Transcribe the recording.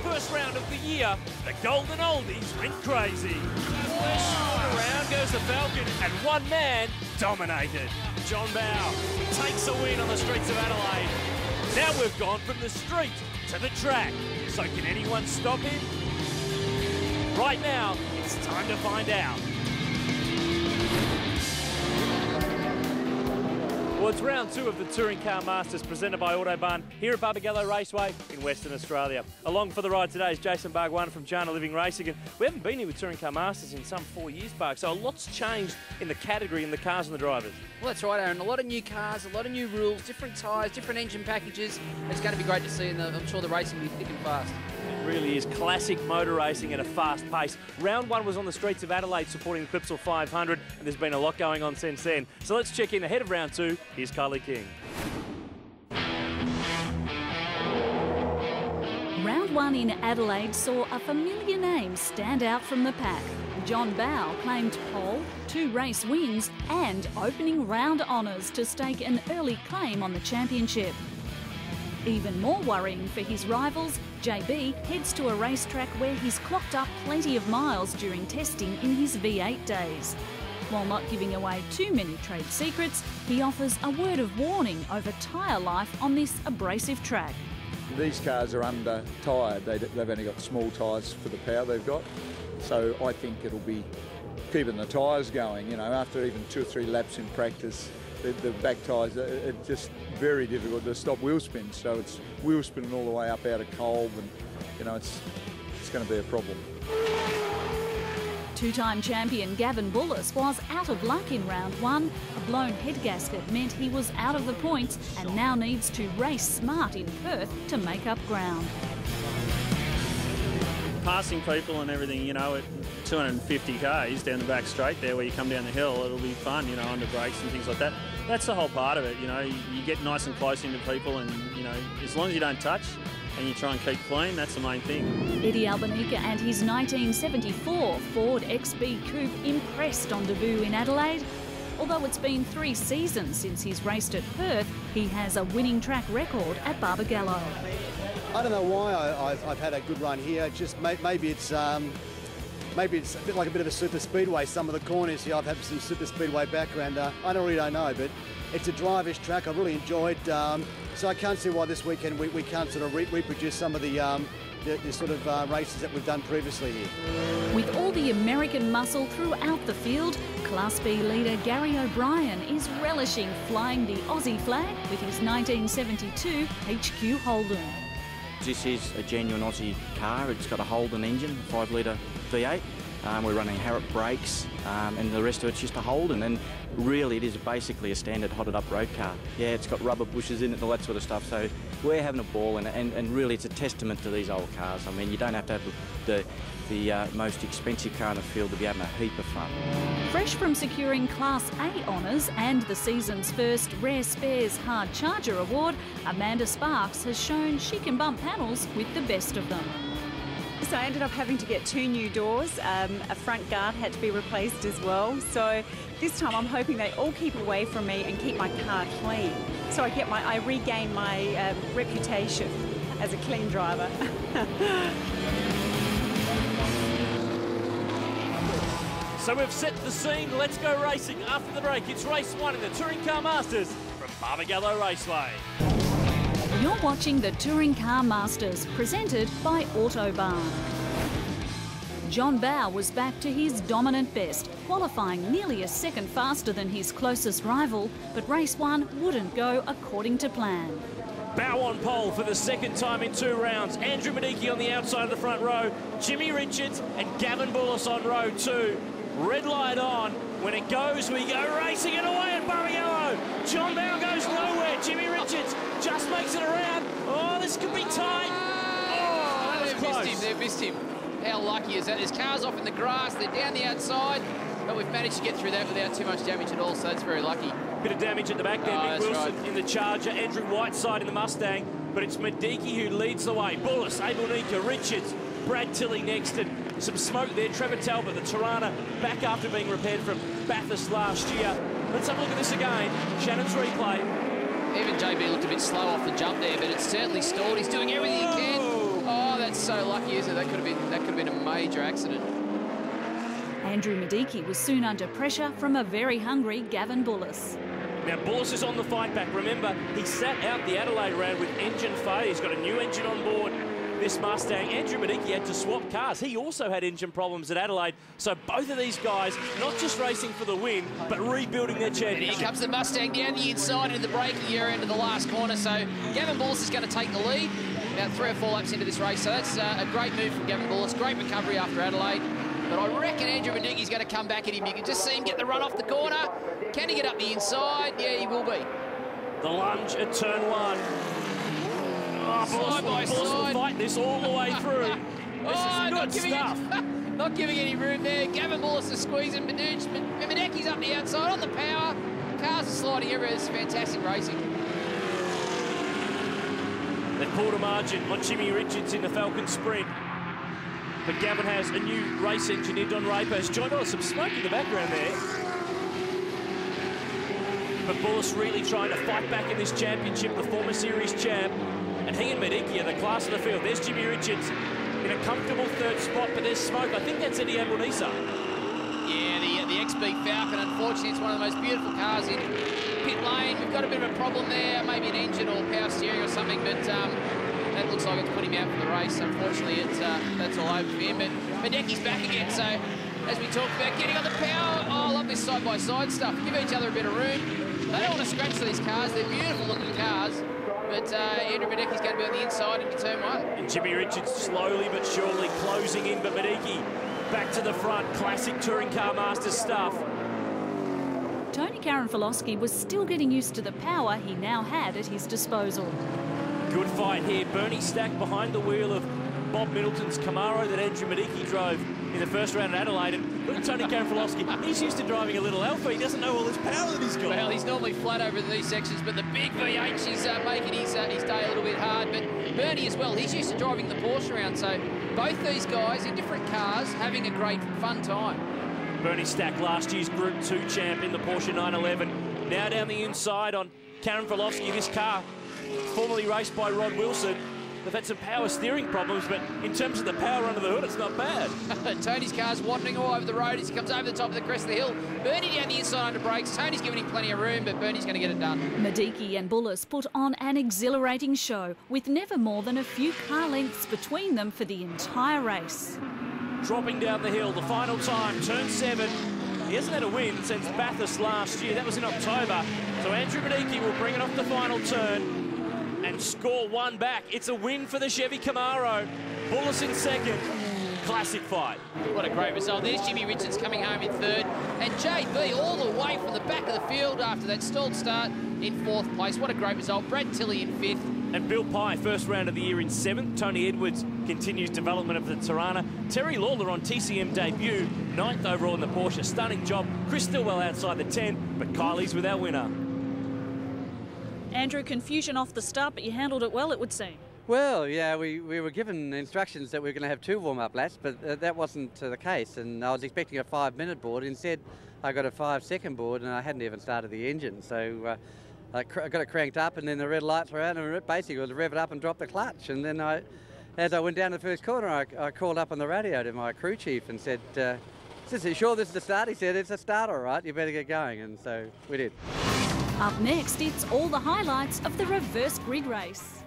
first round of the year, the Golden Oldies went crazy. Around goes the Falcon, and one man dominated. John Bow takes a win on the streets of Adelaide. Now we've gone from the street to the track. So can anyone stop him? Right now, it's time to find out. Well, it's round 2 of the Touring Car Masters presented by Autobahn here at Barbagallo Raceway in Western Australia. Along for the ride today is Jason Barbagallo from Jana Living Racing. And we haven't been here with Touring Car Masters in some 4 years, Barg, so a lot's changed in the category and the cars and the drivers. Well, that's right, Aaron. A lot of new cars, a lot of new rules, different tyres, different engine packages. It's going to be great to see, and I'm sure the racing will be thick and fast. It really is classic motor racing at a fast pace. Round 1 was on the streets of Adelaide supporting the Clipsal 500, and there's been a lot going on since then. So let's check in ahead of round 2. Here's Kylie King. Round 1 in Adelaide saw a familiar name stand out from the pack. John Bow claimed pole, 2 race wins and opening round honours to stake an early claim on the championship. Even more worrying for his rivals, JB heads to a racetrack where he's clocked up plenty of miles during testing in his V8 days. While not giving away too many trade secrets, he offers a word of warning over tyre life on this abrasive track. These cars are under-tired. They've only got small tyres for the power they've got. So I think it'll be keeping the tyres going, you know, after even 2 or 3 laps in practice. The back tyres, it's just very difficult to stop wheel spin. So it's wheel spinning all the way up out of Kolb, and, you know, it's going to be a problem. 2-time champion Gavin Bullis was out of luck in round 1. A blown head gasket meant he was out of the points and now needs to race smart in Perth to make up ground. Passing people and everything, you know, at 250 k's down the back straight there where you come down the hill, it'll be fun, you know, under brakes and things like that. That's the whole part of it, you know, you get nice and close into people, and, you know, as long as you don't touch and you try and keep clean, that's the main thing. Eddie Albanica and his 1974 Ford XB Coupe impressed on debut in Adelaide. Although it's been 3 seasons since he's raced at Perth, he has a winning track record at Barbagallo. I don't know why I've had a good run here. Just maybe it's a bit like a bit of a super speedway. Some of the corners here, I've had some super speedway background. I really don't know, but it's a driver's track. I've really enjoyed. So I can't see why this weekend we can't sort of reproduce some of the sort of races that we've done previously here. With all the American muscle throughout the field, Class B leader Gary O'Brien is relishing flying the Aussie flag with his 1972 HQ Holden. This is a genuine Aussie car. It's got a Holden engine, 5-litre V8. We're running Harrop brakes, and the rest of it's just a Holden. And really, it is basically a standard hotted-up road car. Yeah, it's got rubber bushes in it and all that sort of stuff. So we're having a ball, and really, it's a testament to these old cars. I mean, you don't have to have the most expensive car in the field to be having a heap of fun. Fresh from securing Class A honours and the season's first Rare Spares Hard Charger award, Amanda Sparks has shown she can bump panels with the best of them. So I ended up having to get 2 new doors. A front guard had to be replaced as well. So this time I'm hoping they all keep away from me and keep my car clean. So I regain my reputation as a clean driver. So we've set the scene. Let's go racing. After the break, it's race 1 in the Touring Car Masters from Barbagallo Raceway. You're watching the Touring Car Masters, presented by Autobahn. John Bow was back to his dominant best, qualifying nearly a second faster than his closest rival, but race 1 wouldn't go according to plan. Bow on pole for the second time in 2 rounds. Andrew Medicki on the outside of the front row. Jimmy Richards and Gavin Bullis on row 2. Red light on. When it goes, we go racing it away at Barbagallo. John Bow goes nowhere. Jimmy Richards just makes it around. Oh, this could be tight. Oh, that was close. They've missed him. How lucky is that? There's cars off in the grass. They're down the outside. But we've managed to get through that without too much damage at all, so that's very lucky. Bit of damage at the back there. Nick Wilson in the Charger. Andrew Whiteside in the Mustang. But it's Medicki who leads the way. Bullis, Abelnika, Richards, Brad Tilley next, and some smoke there. Trevor Talbot, the Tirana, back after being repaired from Bathurst last year. Let's have a look at this again. Shannon's replay. Even JB looked a bit slow off the jump there, but it's certainly stalled. He's doing everything he can. Oh, that's so lucky, isn't it? That could have been a major accident. Andrew Medicki was soon under pressure from a very hungry Gavin Bullis. Now, Bullis is on the fight back. Remember, he sat out the Adelaide round with engine failure. He's got a new engine on board, this Mustang. Andrew Medicki had to swap cars. He also had engine problems at Adelaide. So both of these guys, not just racing for the win, but rebuilding their championship. And here comes the Mustang down the inside into the braking area into the last corner. So Gavin Bullis is going to take the lead about 3 or 4 laps into this race. So that's a great move from Gavin Bullis. Great recovery after Adelaide. But I reckon Andrew Medicki's going to come back at him. You can just see him get the run off the corner. Can he get up the inside? Yeah, he will be. The lunge at turn 1. Oh, Bullis will fight this all the way through. This is good stuff. Not giving any room there. Gavin Bullis is squeezing. Medicki's up the outside on the power. Cars are sliding everywhere. It's fantastic racing. They pulled a margin on Jimmy Richards in the Falcon Sprint. But Gavin has a new race engine in. Don Rapos joined by some smoke in the background there. But Bullis really trying to fight back in this championship, the former series champ. And he and Medicki are the class of the field. There's Jimmy Richards in a comfortable 3rd spot, but there's smoke. I think that's Eddie Albanese. Yeah, the XB Falcon, unfortunately, it's one of the most beautiful cars in pit lane. We've got a bit of a problem there, maybe an engine or power steering or something, but that looks like it's put him out for the race. Unfortunately, that's all over for him. But Medicki's back again, so as we talked about getting on the power, oh, I love this side-by-side stuff. Give each other a bit of room. They don't want to scratch these cars. They're beautiful-looking cars. But Andrew Medicki's going to be on the inside into turn 1. And Jimmy Richards slowly but surely closing in, but Medicki back to the front. Classic Touring Car Masters stuff. Tony Karanfilowski was still getting used to the power he now had at his disposal. Good fight here. Bernie Stack behind the wheel of Bob Middleton's Camaro that Andrew Medicki drove in the first round at Adelaide. And look at Tony Karanfilowski. He's used to driving a little Alpha. He doesn't know all this power that he's got. Well, he's normally flat over these sections, but the big V8 is making his day a little bit hard. But Bernie as well, he's used to driving the Porsche around. So both these guys in different cars having a great fun time. Bernie Stack, last year's Group 2 champ in the Porsche 911. Now down the inside on Karanfilowski. This car, formerly raced by Rod Wilson. They've had some power steering problems, but in terms of the power under the hood, it's not bad. Tony's car's wandering all over the road as he comes over the top of the crest of the hill. Bernie down the inside under brakes. Tony's giving him plenty of room, but Bernie's going to get it done. Medicki and Bullis put on an exhilarating show, with never more than a few car lengths between them for the entire race. Dropping down the hill, the final time, turn 7. He hasn't had a win since Bathurst last year. That was in October. So Andrew Medicki will bring it off the final turn and score 1 back. It's a win for the Chevy Camaro. Bullis in 2nd. Classic fight. What a great result. There's Jimmy Richards coming home in 3rd. And JB all the way from the back of the field after that stalled start in 4th place. What a great result. Brad Tilley in 5th. And Bill Pye, first round of the year in 7th. Tony Edwards continues development of the Tirana. Terry Lawler on TCM debut, 9th overall in the Porsche. Stunning job. Chris Stillwell outside the 10, but Kylie's with our winner. Andrew, confusion off the start, but you handled it well, it would seem. Well, yeah, we were given instructions that we were going to have 2 warm-up laps, but that wasn't the case. And I was expecting a 5-minute board. Instead, I got a 5-second board, and I hadn't even started the engine. So I got it cranked up, and then the red lights were out, and basically was rev it up and drop the clutch. And then as I went down the first corner, I called up on the radio to my crew chief and said, "Are you sure this is the start?" He said, "It's a start, all right. You better get going." And so we did. Up next, it's all the highlights of the reverse grid race.